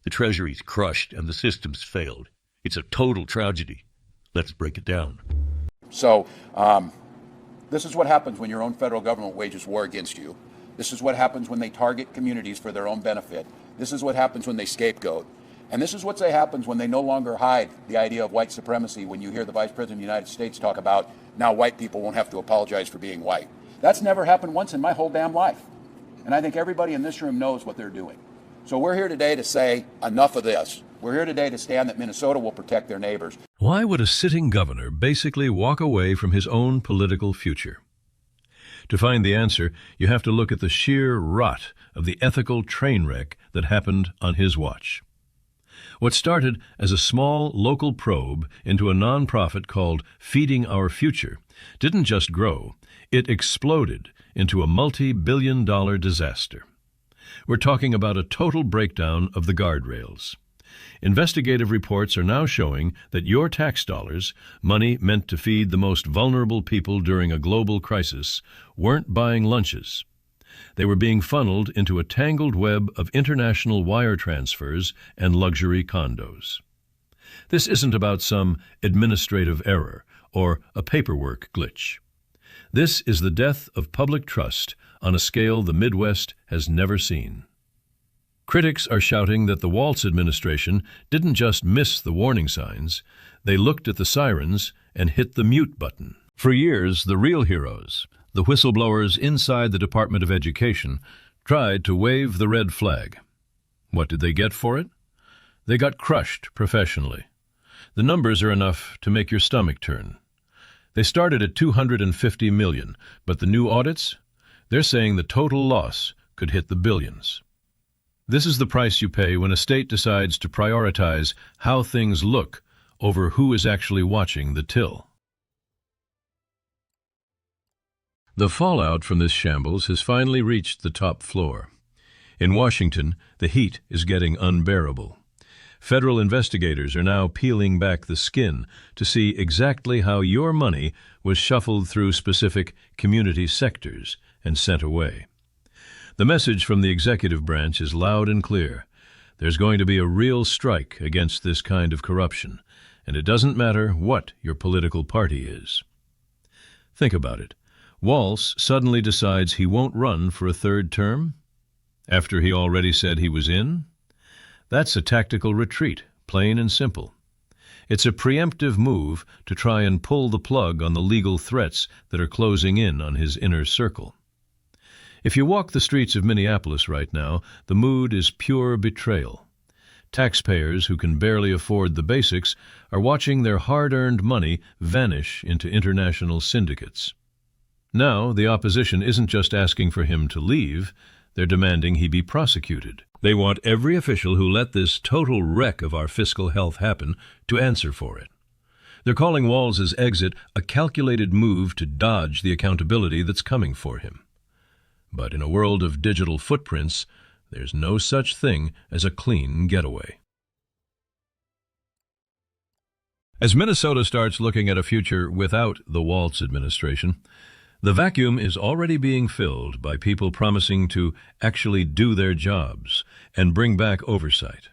The Treasury's crushed and the system's failed. It's a total tragedy. Let's break it down. So, this is what happens when your own federal government wages war against you. This is what happens when they target communities for their own benefit. This is what happens when they scapegoat. And this is what happens when they no longer hide the idea of white supremacy when you hear the Vice President of the United States talk about now white people won't have to apologize for being white. That's never happened once in my whole damn life. And I think everybody in this room knows what they're doing. So we're here today to say enough of this. We're here today to stand that Minnesota will protect their neighbors. Why would a sitting governor basically walk away from his own political future? To find the answer, you have to look at the sheer rot of the ethical train wreck that happened on his watch. What started as a small local probe into a nonprofit called Feeding Our Future didn't just grow, it exploded into a multi-billion-dollar disaster. We're talking about a total breakdown of the guardrails. Investigative reports are now showing that your tax dollars, money meant to feed the most vulnerable people during a global crisis, weren't buying lunches. They were being funneled into a tangled web of international wire transfers and luxury condos. This isn't about some administrative error or a paperwork glitch. This is the death of public trust on a scale the Midwest has never seen. Critics are shouting that the Walz administration didn't just miss the warning signs, they looked at the sirens and hit the mute button. For years, the real heroes, the whistleblowers inside the Department of Education, tried to wave the red flag. What did they get for it? They got crushed professionally. The numbers are enough to make your stomach turn. They started at $250 million, but the new audits? They're saying the total loss could hit the billions. This is the price you pay when a state decides to prioritize how things look over who is actually watching the till. The fallout from this shambles has finally reached the top floor. In Washington, the heat is getting unbearable. Federal investigators are now peeling back the skin to see exactly how your money was shuffled through specific community sectors and sent away. The message from the executive branch is loud and clear. There's going to be a real strike against this kind of corruption, and it doesn't matter what your political party is. Think about it. Walz suddenly decides he won't run for a third term after he already said he was in? That's a tactical retreat, plain and simple. It's a preemptive move to try and pull the plug on the legal threats that are closing in on his inner circle. If you walk the streets of Minneapolis right now, the mood is pure betrayal. Taxpayers who can barely afford the basics are watching their hard-earned money vanish into international syndicates. Now, the opposition isn't just asking for him to leave, they're demanding he be prosecuted. They want every official who let this total wreck of our fiscal health happen to answer for it. They're calling Walz's exit a calculated move to dodge the accountability that's coming for him. But in a world of digital footprints, there's no such thing as a clean getaway. As Minnesota starts looking at a future without the Walz administration, the vacuum is already being filled by people promising to actually do their jobs and bring back oversight.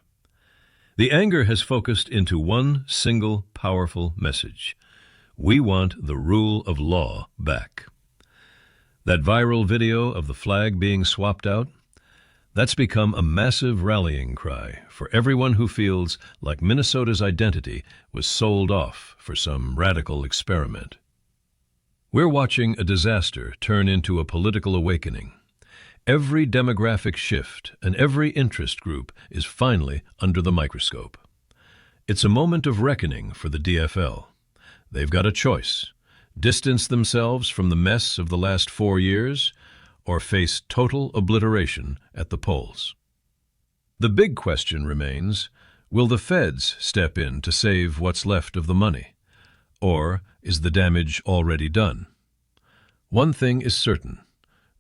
The anger has focused into one single powerful message. We want the rule of law back. That viral video of the flag being swapped out, that's become a massive rallying cry for everyone who feels like Minnesota's identity was sold off for some radical experiment. We're watching a disaster turn into a political awakening. Every demographic shift and every interest group is finally under the microscope. It's a moment of reckoning for the DFL. They've got a choice: distance themselves from the mess of the last 4 years, or face total obliteration at the polls. The big question remains, will the feds step in to save what's left of the money? Or is the damage already done? One thing is certain.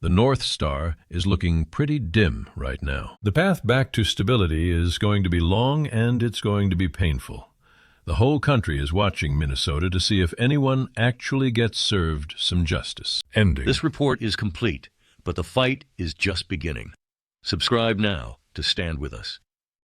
The North Star is looking pretty dim right now. The path back to stability is going to be long and it's going to be painful. The whole country is watching Minnesota to see if anyone actually gets served some justice. Ending. This report is complete, but the fight is just beginning. Subscribe now to stand with us.